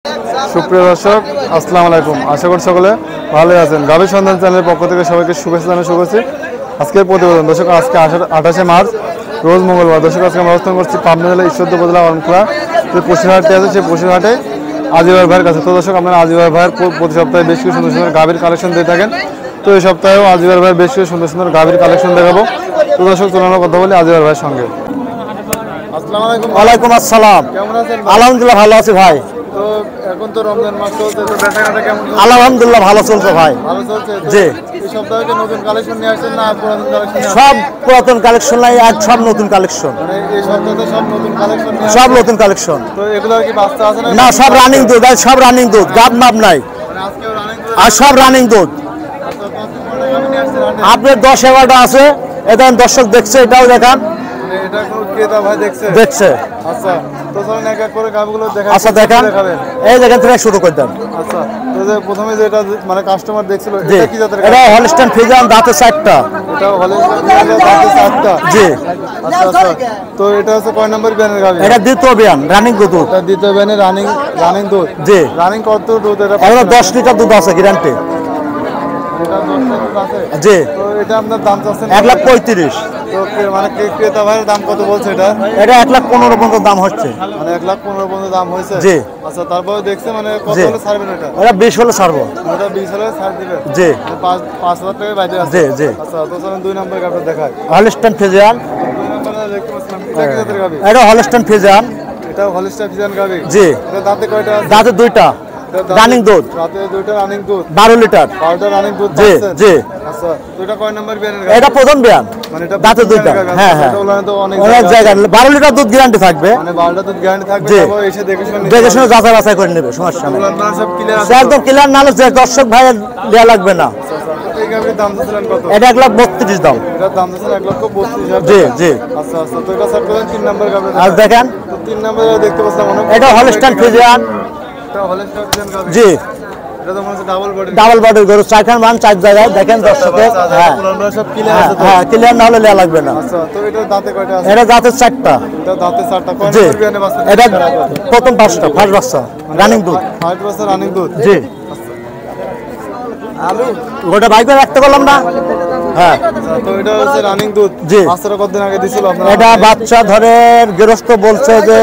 সুপ্রিয় দর্শক আসসালামু আলাইকুম, আশা করি সকলে ভালো আছেন। গাভীর সন্ধান চ্যানেলের পক্ষ থেকে সবাইকে শুভেচ্ছা জানাই। শুভ করছি আজকের প্রতিবেদন। দর্শক আজকে 28শে মার্চ রোজ মঙ্গলবার। দর্শক আজকে আমরা অবস্থান করছি পাবনা জেলা ঈশ্বরদী উপজেলা অরণখোলা যে পশুরহাটটি আছে সেই পশুরহাটে আজিবার ভাইয়ের কাছে। তো দর্শক আপনারা আজিবার ভাইয়ের প্রতি সপ্তাহে বেশ কিছু সুন্দর সুন্দর গাভীর কালেকশন দিয়ে থাকেন। তো এই সপ্তাহেও আজিবার ভাইয়ের বেশ কিছু সুন্দর সুন্দর গাভীর কালেকশন দেখাবো। তো দর্শক চলুন আমরা কথা বলি আজিবার ভাইয়ের সঙ্গে। আসসালামু আলাইকুম। ওয়ালাইকুম আসসালাম। কেমন আছেন? আলহামদুলিল্লাহ ভালো আছি ভাই। তো এখন তো রমজান মাস চলছে, তো বেচাকেনা কেমন? আলহামদুলিল্লাহ ভালো চলছে ভাই। ভালো চলছে। জি। এই সপ্তাহে কি নতুন কালেকশন নিয়ে আসছেন না পুরাতন কালেকশন? সব পুরাতন কালেকশন নাই, আজ সব নতুন কালেকশন। মানে এই সপ্তাহে সব নতুন কালেকশন নিয়ে সব আসছেন? নতুন কালেকশন। তো এগুলো কি বাচ্চা আছে না, সব রানিং দুধ, আজ সব রানিং দুধ, গাব মাপ নাই। মানে আজকেও রানিং আর সব রানিং দুধ। আপনার 10-11টা আছে, এটা দর্শক দেখছে, এটাও দেখান। মানে এটা কোন ক্রেতা ভাই দেখছে? দেখছে। আচ্ছা, তো চলুন এক এক করে গাভীগুলো দেখা। আচ্ছা দেখান, এই জায়গা থেকে শুরু করে দেন। আচ্ছা, তো যে প্রথমে যেটা মানে কাস্টমার দেখছিল জি, এটা কি জাতের? এটা হলস্টাইন ফ্রিজিয়ান, দাঁতে 4টা। এটা হলে দাঁতে 4টা। জি। আচ্ছা আচ্ছা, তো এটা হচ্ছে কয় নম্বর ব্যানের গাভী? এটা দ্বিতীয় বিয়ান, রানিং দুধ। এটা দ্বিতীয় ব্যানে রানিং দুধ। জি। রানিং কত দুধ এটা? এগুলো 10 লিটার দুধ আছে গ্যারান্টি। এটা 10 টা দুধ আছে। জি। তো এটা আপনার দাম চাচ্ছেন 1,35,000। তো মানে ক্রেতা ভাইয়ের দাম কত বলছে এটা? এটা 1,15,000 পর্যন্ত দাম হচ্ছে। মানে 1,15,000 পর্যন্ত দাম হয়েছে। জি। আচ্ছা, তারপরে দেখছে মানে কত জি। হলে ছাড়বেন এটা? ওটা 20 হলে ছাড়বো। ওটা 20 হলে ছাড় দিবে। জি। 5,000 টাকা বাইরে আছে। জি জি। আচ্ছা, তো চলুন 2 নম্বর গাভী দেখাই। Holstein Friesian. 2 নম্বরে দেখতে পাচ্ছেন এটা কি জাতের গাভী? এটা হলস্টাইন ফ্রিজিয়ান। এটা হলিস্টাইন ফ্রিজিয়ান গাভী। জি। এটা দাঁতে কয়টা আছে? দাঁতে 2টা, রানিং দুধ। দাঁতে 2টা রানিং দুধ। 12 লিটার। 12টা রানিং দুধ জি পাচ্ছেন? জি। আচ্ছা, তো এটা কয় নম্বর বিয়ানের গাভী? এটা প্রথম বিয়ান, মানে এটা দাঁতে 2টা। হ্যাঁ হ্যাঁ, এটা ওলানে তো অনেক অনেক জায়গা। 12 লিটার দুধ গ্যারান্টি থাকবে। মানে 12টা দুধ গ্যারান্টি থাকবে। জি। তারপর এসে দেখে শুনে নিতে দেখে শুনে হবে। যাচাই বাছাই করে নেবে, সমস্যা নেই। ওলান মানে সব ক্লিয়ার আছে? একদম ক্লিয়ার, নাহলে যে দর্শক ভাইয়ের দেওয়া লাগবে না। আচ্ছা, এই গাভীর দাম দিয়েছিলেন কত? এটা 1,32,000 দাম। এটার দাম দিয়েছেন 1,32,000 জি টাকা। জি। আচ্ছা আচ্ছা, তো এটা স্যার করেন 3 নম্বর গাভী। আর দেখেন, তো 3 নম্বরে দেখতে পাচ্ছেন অনেক। এটা হলস্টাইন ফ্রিজিয়ান। এটা হলিস্টাইন ফ্রিজিয়ান গাভী। জি। এটা তো মনে হচ্ছে ডাবল বডি। ডাবল বডির গরু, 4খান মান 4 জায়গায়। দেখেন দর্শকে। হ্যাঁ সব ক্লিয়ার আছে তো? হ্যাঁ, ক্লিয়ার না হলে নেওয়া লাগবে না। আচ্ছা, তো এটার দাঁতে কয়টা আছে? এটা দাঁতের 4টা। এটা দাঁতে 4টা। কয় জি। নম্বর বিয়ানে বাচ্চা? এটা প্রথম 5টা, ফার্স্ট বাচ্চা, রানিং দুধ। 5 বছর রানিং দুধ। জি। ওটা বাইক করে রাখতে পারলাম না। হ্যাঁ। আচ্ছা, তো এটা হচ্ছে রানিং দুধ। জি। বাচ্চারা কতদিন আগে দিছিল আপনারা? এটা বাচ্চা ধরে গৃহস্থ বলছে যে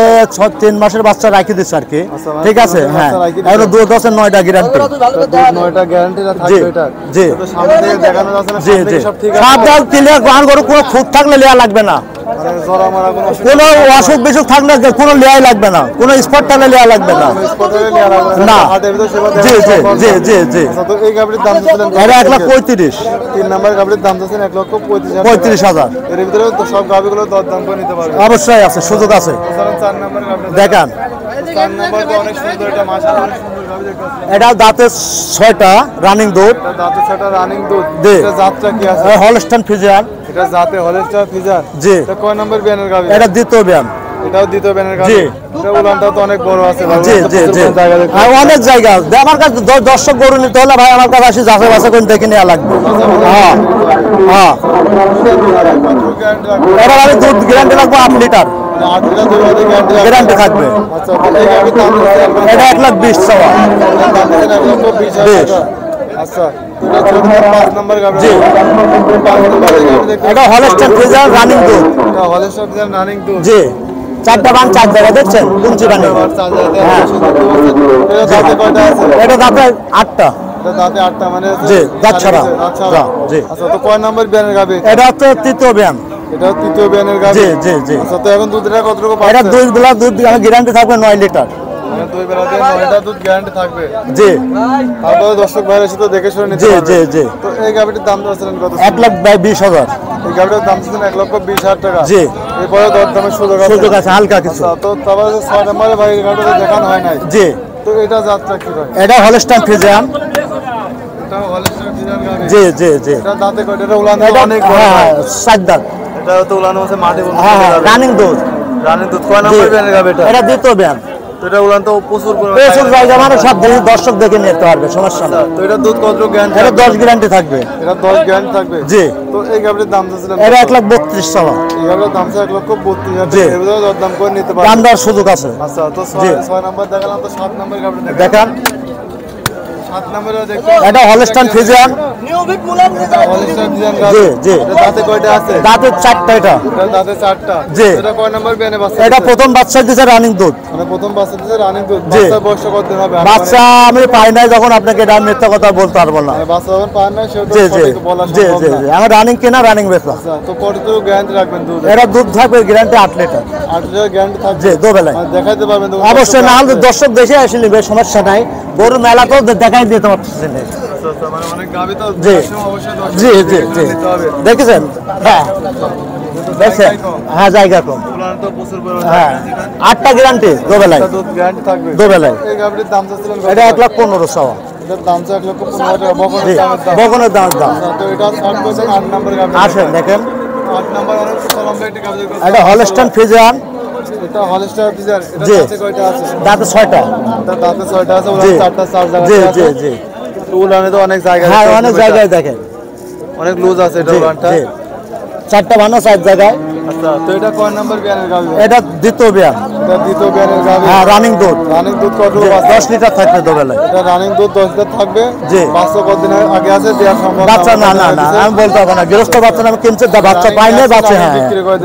3 মাসের বাচ্চা রাখি দিচ্ছে আর কি। আচ্ছা, মানে ঠিক আছে। 3 মাসের হ্যাঁ, বাচ্চা রাখি দিছে। এখন দুধ আছে 9টা গ্যারান্টি। দুধ 9টা গ্যারান্টি থাকবে এটা। জি। তো সামনে থেকে দেখানো যাচ্ছে না? জি সামনে জি। থেকে সব ঠিক আছে? সব দাম ক্লিয়ার, গ্রহণ গরু কোনো খুঁত থাকলে নেওয়া লাগবে না। মানে জরা মারা কোনো কোনো অসুখ বিসুখ থাকলে কোনো লেয়াই লাগবে না, কোনো স্পট থাকলে লেয়া লাগবে না। স্পটে নিয়ে লাগবে না। হাটের ভিতর সেবা জি জি জি জি জি। আচ্ছা, তো এই গাভীর দাম দিয়েছিলেন কত? এটা 1,35,000। 3 নম্বর গাভীর দাম দিয়েছেন 1,35,000 টাকা। 35,000। এর ভিতরে তো সব গাভীগুলো দরদাম করে নিতে পারবে। অবশ্যই আছে, সুযোগ আছে। তাছাড়া 4 নম্বর গাভীটা দেখান। 4 নম্বর তো অনেক সুন্দর, এটা মাশাআল্লাহ অনেক সুন্দর গাভী দেখতে পাচ্ছি। এটা দাঁতে 6টা, রানিং দুধ। এটা দাঁতে 6টা রানিং দুধ। জি। এটা জাতটা কি আছে? Holstein Friesian. এটা জাতে হলিস্টাইন ফ্রিজিয়ান। জি। এটা কয় নম্বর বিয়ানের গাভী? এটা দ্বিতীয় বিয়ান। এটাও দ্বিতীয় বিয়ানের গাভী। জি। এটা উলানটা তো অনেক বড় আছে ভাই। জি জি জি। জায়গা দেখতে আর অনেক জায়গা আমার কাছে দর্শক গরু নিতে হলে ভাই আমার কাছে আসি, যাচাই বাছাই করে দেখে নেওয়া লাগবে। হ্যাঁ হ্যাঁ। গ্যারান্টি রাখবে। এবার আমি দুধ গ্যারান্টি রাখবো 8 লিটার 8 লিটার দুধ গ্যারান্টি রাখবে। গ্যারান্টি থাকবে। আচ্ছা, তো এই গাভীর দাম দিয়েছেন এটা 1,20,000 চাওয়া। 1,20,000 টাকা। আচ্ছা, তো এটা হচ্ছে 5 নম্বর গাভী। জি। 5 নম্বর গাভী দেখতে এটা হলস্টাইন ফ্রিজিয়ান, রানিং দুধ। এটা হলিস্টাইন ফ্রিজিয়ান রানিং দুধ। জি। 4টা বান 4 জায়গা, দেখছেন কুঞ্চি বানি। হ্যাঁ। এটা দাঁতে কয়টা আছে? এটা দাঁতে 8টা। এটা দাঁতে 8টা, মানে জি, দাঁত ছাড়া। দাঁত ছাড়া। জি। আচ্ছা, তো কয় নম্বর বিয়ানের গাভী? এটা হচ্ছে তৃতীয় বিয়ান। এটা তৃতীয় বিয়ানের গাভী। জি জি জি। আচ্ছা, তো এখন দুধটা কতটুকু এটা পাচ্ছে? দুধ গ্যারান্টি থাকবে 9 লিটার। মানে 2 বেলাতে 9টা দুধ গ্যারান্টি থাকবে। জি তারপরে দর্শক ভাইয়ের সাথে দেখে শুনে নিতে জি পারবে। জি জি। তো এই গাভীটির দাম দিয়েছিলেন কত? 1,20,000। এই গাভীটার দাম দিয়েছেন 1,20,000 টাকা। জি। এরপরে দরদামের সুযোগ আছে? সুযোগ আছে হালকা কিছু। আচ্ছা, তো তারপরে 6 নম্বরে ভাই এই গাভীটা দেখানো হয় নাই। জি। তো এটা যাত্রা কি ভাই? এটা হলস্টাইন ফ্রিজিয়ান। এটা হলিস্টাইন ফ্রিজিয়ান গাভী। জি জি জি। এটা দাঁতে কয়টা? এটা উলান তো এটা অনেক বড়। হ্যাঁ 7 দাঁত। এটা তো উলানো আছে মাটি বন্ধ। হ্যাঁ রানিং দুধ। রানী দুধ কয় নম্বর বিয়ানের গাভী এটা? এটা দ্বিতীয় বিয়ান। তো এটা উলান তো প্রচুর প্রচুর জায়গা মানে সব দেশে দর্শক দেখে নিতে পারবে, সমস্যা না। তো এটা দুধ কত গ্যারান্টি? এটা 10 গ্যারান্টি থাকবে। এটা 10 গ্যারান্টি থাকবে। জি। তো এই গাভীর দাম চাচ্ছিলেন? এটা 1,32,000 টাকা। এই গাভীর দাম চাই 1,32,000 জি। টাকা। এর ভিতরে দরদাম করে নিতে পারবেন। দাম দেওয়ার সুযোগ আছে। আচ্ছা, তো জি। 6 নাম্বার দেখালাম, তো 7 নাম্বার গাভী দেখান। 7 নাম্বারে দেখুন। এটা হলস্টাইন ফ্রিজিয়ান। হলস্টাইন ফ্রিজিয়ান জি গাভী। জি। এটা দাঁতে কয়টা আছে? দাঁতের 4টা এটা। এটা দাঁতে 4টা। জি। এটা কয় নাম্বার বিয়ানে বাচ্চা? এটা প্রথম বাচ্চা দিছে রানিং দুধ। মানে প্রথম বাচ্চা দিতে রানিং দুধ। জি। বাচ্চার বয়স কত দিন হবে? বাচ্চা আমি পাই নাই যখন, আপনাকে এটা মিথ্যা কথা বলতে পারবো না। মানে বাচ্চা যখন পান না সেটা জি জি সঠিক বলা জি সম্ভব জি না। জি। আমার রানিং কেনা, রানিং বেচা। আচ্ছা, তো কতটুকু গ্যারান্টি রাখবেন দুধ? এটা দুধ থাকবে গ্যারান্টি 8 লিটার। 8 লিটার গ্যারান্টি থাকবে? জি, দুবেলায়। মানে দেখাইতে পারবেন তো? অবশ্যই, না হলে দর্শক দেখে আসে নিবে, সমস্যা নাই। গরু মেলা তো দেখাই দিতে পারতেছি না। আচ্ছা, আচ্ছা, মানে অনেক গাভী তো জি। অবশ্যই দর্শক জি জি দেখে জি। নিতে হবে। দেখেছেন? হ্যাঁ দেখছেন? হ্যাঁ, জায়গা কম। উলান তো প্রচুর পরিমাণে হ্যাঁ, জায়গা আছে এখানে। 8টা গ্যারান্টি দুবেলায়। একটা দুধ গ্যারান্টি থাকবে? দুবেলায়। এই গাভীর দাম চাচ্ছিলেন কত? এটা 1,15,000 টাকা। এটার দাম চাই 1,15,000 টাকা। জি, বকনের দামের দাম। বকনের দাম। আচ্ছা, তো এটা 8 নাম্বার গাভী। আসেন দেখেন। 8 নাম্বার অনেক লম্বা একটি গাভী দেখতে এটা হলস্টাইন ফ্রিজিয়ান। এটা হলস্টাইন ফ্রিজিয়ান। এটা জি। দাঁতে কয়টা আছে? দাঁতে 6টা। এটা দাঁতে 6টা আছে, জি। উলান 4টা, 4 জায়গা জি আছে। জি জি। তো উলানে তো অনেক জায়গা হ্যাঁ, আছে, অনেক জায়গায় দেখেন। অনেক লুজ আছে এটা জি উলানটা। জি। 4টা বানো 4 জায়গায়। আচ্ছা, তো এটা কয় নাম্বার বিয়ানের গাভী? এটা দ্বিতীয় বিয়ান। এটা দ্বিতীয় বিয়ানের গাভী। হ্যাঁ, রানিং দুধ। রানিং দুধ কত জি, বাচ্চা? 10 লিটার থাকবে দুবেলায়। এটা রানিং দুধ 10 লিটার থাকবে। জি। বাচ্চা কতদিন আগে আছে দেওয়ার সম্ভব? বাচ্চা না না না, আমি বলতে পারবো না। গৃহস্থ বাচ্চা আমি কিনছে, বাচ্চা পাই নাই, বাচ্চা। হ্যাঁ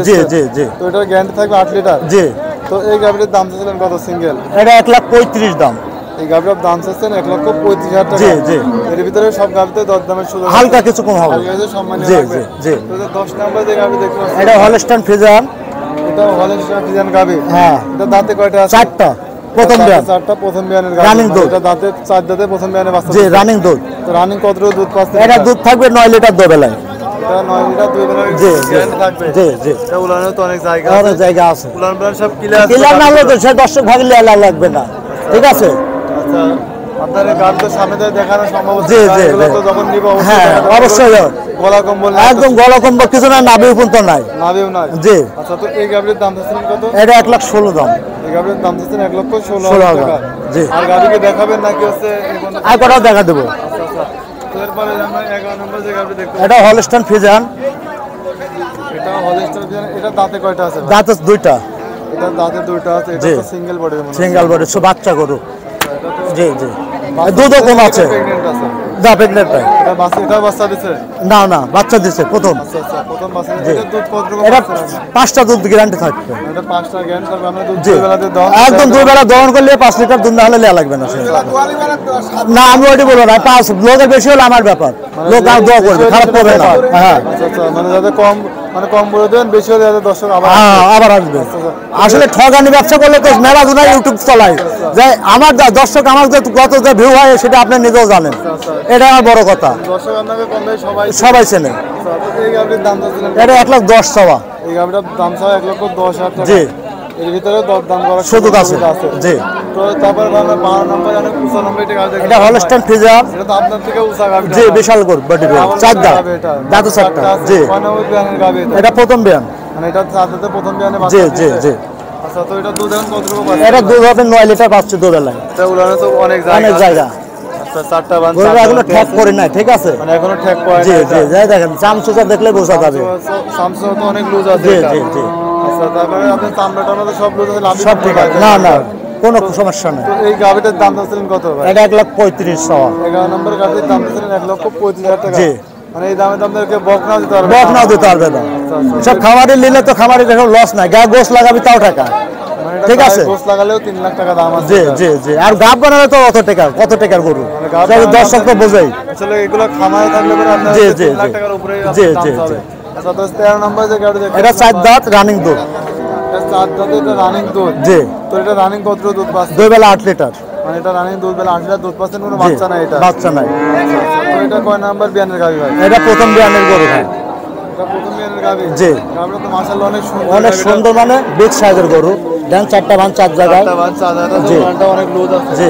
জি জি জি তো এটার গ্যারান্টি থাকবে 8 লিটার। জি। তো এই গাভীর দাম চাচ্ছিলেন কত সিঙ্গেল? এটা 1,35,000 দাম। এই গাভীর দাম চাচ্ছেন 1,35,000 টাকা। জি জি। এর ভিতরে সব গাভীতে দরদামের সুযোগ আছে। হালকা কিছু কম হবে। হালকা কিছু সম্মানীয় জি রাখবে। জি জি। তো এটা 10 নাম্বার যে গাভী দেখতে পাচ্ছেন, এটা হলস্টাইন ফ্রিজিয়ান। এটা হলস্টাইন ফ্রিজিয়ান গাভী। হ্যাঁ। এটা দাঁতে কয়টা আছে? 4টা প্রথম দাঁতে বিয়ান। 4টা, প্রথম বিয়ানের গাভী। রানিং দুধ। এটা দাঁতে 4 দাঁতে প্রথম বিয়ানে বাচ্চা জি, দিচ্ছে। রানিং দুধ। তো রানিং কতটুকু দুধ পাচ্ছে? এটা দুধ থাকবে 9 লিটার দুবেলায়। এটা 9 লিটার দুধ জি জি গ্যারান্টি থাকবে। জি জি। এটা উলানে তো অনেক জায়গা অনেক আছে। জায়গা আছে। উলান প্লান সব ক্লিয়ার আছে। কিলার না হলে তো সে দর্শক ভাগলে লাগবে না, ঠিক আছে? আচ্ছা, আপনার এই গাড়ি তো সামনে থেকে দেখানো সম্ভব হচ্ছে জি, না। জি, এগুলো জি। তো যখন নিব হ্যাঁ, অবশ্যই। গলা কম্বল একদম গলা কম্বল কিছু না, নাভিও কিন্তু নাই। নাবিও নাই। জি। আচ্ছা, তো এই গাড়ির দাম চাচ্ছিলেন কত? এটা 1,16,000 দাম। এই গাড়ির দাম চাচ্ছেন 1,16,000 16,000 টাকা। জি। আর গাড়িকে দেখাবেন নাকি হচ্ছে এই বন্ধ? আর কটাও দেখা দেবো। আচ্ছা, আচ্ছা। তো এরপরে আমরা 11 নম্বর যে গাড়ি দেখতে এটা হলস্টাইন ফ্রিজিয়ান। এটা হলস্টার বিয়ান। এটা দাঁতে কয়টা আছে ভাই? দাঁতে 2টা। এটা দাঁতে 2টা আছে। এটা জি। তো সিঙ্গেল বডির মনে হয়। সিঙ্গেল বডি, সব বাচ্চা গরু। এটা তো জি জি। দুধও কম আছে। প্রেগন্যান্ট আছে। দা প্রেগনেন্ট পাই। এটা বাচ্চা দিছে? না না, বাচ্চা দিছে প্রথম। আচ্ছা, আচ্ছা, প্রথম বাচ্চা। জি। এটা দুধ কতটুকু এটা পাচ্ছেন আপনি? 5টা দুধ গ্যারান্টি থাকবে। এটা 5টা গ্যান থাকবে। আমরা দুধ জি, দুই বেলাতে দাও। একদম 2 বেলা দহন করলে 5 লিটার দুধ না হলে লেয়া লাগবে না। সে না, আমি ওটি বলবো না। 5 লোকের বেশি হলে আমার ব্যাপার। লোক আর দোয়া করবে, খারাপ করবে না। হ্যাঁ আচ্ছা, আচ্ছা, মানে যাতে কম, মানে কম বলে দেন, বেশি হলে যাতে দর্শক আবার হ্যাঁ, আবার আসবে। আসলে ঠগানি ব্যবসা করলে তো মেলা দুনা ইউটিউব চলাই, যে আমার দর্শক আমার যে কত যে ভিউ হয় সেটা আপনি নিজেও জানেন। এটা আমার বড় কথা। দর্শক আপনাকে কম বেশি সবাই সবাই চেনে। আচ্ছা, তো এই গাভীর দাম চাচ্ছিলেন? এটা 1,10,000 চাওয়া। এই গাভীটার দাম চাও 1,10,000 টাকা। জি। এর ভিতরে দরদাম করার সুযোগ আছে। জি। তো তারপর আমরা 12 নম্বর জানেন 95 টাকা দেখেন। এটা হলস্টাইন ফ্রিজিয়ান। এটা তো আপনার থেকে উঁচা গাভী। জি, বিশাল গরু বডি, 4 দাঁত। দাঁতে 4টা। জি। 95 বিয়ানের গাভী এটা। এটা প্রথম বিয়ান। মানে এটা চাঁদাতে প্রথম বিয়ানে জি বাচ্চা জি দিয়েছে। জি। আচ্ছা, তো এটা দুধ এখন কতটুকু পাচ্ছে? এটা দুধ হবে 9 লিটার পাচ্ছে দুবেলায়। এটা উলানে তো অনেক জায়গা অনেক আছে। জায়গা। আচ্ছা, 4টা বান, গরু 4টা এগুলো বান ঠ্যাক আছে। করে নাই, ঠিক আছে? মানে এখনো ঠেক পড়ে জি না জি, এটা। যাই দেখেন চামচুচা দেখলে বোঝা যাবে। সামসুং তো অনেক লুজ আছে জি এটা। জি জি। আচ্ছা, তারপরে আপনার চামড়া টামড়া তো সব লুজ আছে, লাভি সব কোনো ঠিক আছে, কাজ না নেই। না, কোনো সমস্যা নেই। তো এই গাভিটার দাম চাচ্ছিলেন কত ভাই? এটা 1,35,000 চাওয়া। 11 নম্বর গাভির দাম চাচ্ছিলেন 1,35,000 টাকা। জি। মানে এই দামে দামদেরকে বকনা দিতে পারবে? বক নাও দিতে পারবে না। সব খামারি নিলে তো খামারি দেখো লস নাই, গায়ে গোস লাগাবি তাও টাকা। মানে এটা ঠিক গায়ে আছে। গোস লাগালেও 3 লাখ টাকা দাম আছে জি এটা। জি জি। আর গাব বানালে তো অত টাকা, কত টাকার গরু গাব সেটা বানালে দর্শক তো বোঝাই। আসলে এগুলো খামারে থাকলে পরে আপনার জি, জি, 3 লাখ জি। টাকার উপরে জি, দাম জি, হবে। জি। আচ্ছা, তো 13 নম্বর যে গাড়ি দেখতে এটা 4 দাঁত রানিং দুধ। এটা 4 দাঁতে, এটা রানিং দুধ। জি। তো এটা রানিং কতটুকু দুধ পাচ্ছে? 2 বেলা 8 লিটার। মানে এটা রানিং দুধ বেলা 8 লিটার দুধ পাচ্ছেন, কোনো জি, বাচ্চা নাই এটা। বাচ্চা নাই। তো এটা কয় নাম্বার বিয়ানের গাভি ভাই? এটা প্রথম বিয়ানের গরু ভাই। এটা প্রথম বিয়ানের গাভি। জি। গাভিটা তো মাশাআল্লাহ অনেক সুন্দর। অনেক গাভিটা। সুন্দর, মানে বিগ সাইজের গরু। দেন 4টা বান 4 জায়গায়। একটা বাচ্চা আলাদা, জি। ওখানটা অনেক লুজ আছে। জি।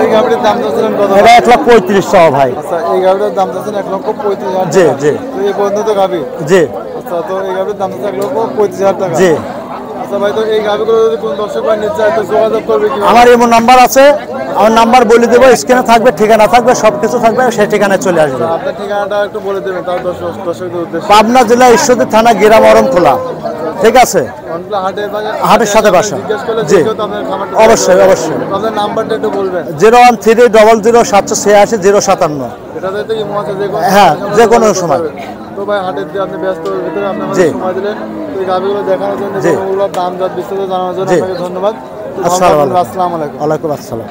এই গাভিটার দাম চাচ্ছিলেন কত? এটা 1,35,000 চাওয়া ভাই। আচ্ছা, এই গাভিটার দাম চাচ্ছেন 1,35,000 জি, টাকা। জি। তো এই পর্যন্ত তো গাভি। জি আচ্ছা, তো এই গাভির দাম চাচ্ছে 1,35,000 টাকা। জি। আচ্ছা ভাই, তো এই গাভিগুলো যদি কোন দর্শক ভাই নিতে চায় তো যোগাযোগ করবে কি? আমার এমন নাম্বার আছে, আমার নাম্বার বলে দেবো, স্ক্রিনে থাকবে, ঠিকানা থাকবে, সব কিছু থাকবে, সেই ঠিকানায় চলে আসবে। আপনার ঠিকানাটা একটু বলে দেবেন তাও দর্শকদের উদ্দেশ্যে। পাবনা জেলা ঈশ্বরদী থানা গ্রাম অরণখোলা, ঠিক আছে, হাটের সাথে বাসা। জি, অবশ্যই অবশ্যই। আপনার নাম্বারটা একটু বলবেন। 01300078057। এটাতে তো ইমো আছে, যে কোনো হ্যাঁ, যে কোনো সময়। তো ভাই হাটের দিয়ে আপনি ব্যস্ত ভিতরে আপনি জি। আমাদের সময় দিলেন, তো এই গাভিগুলো দেখানোর জন্য, জি। দাম জাত বিস্তারিত জানানোর জন্য জি। আপনাকে ধন্যবাদ। আসসালামু আলাইকুম। আসসালামু আলাইকুম। ওয়ালাইকুম আসসালাম।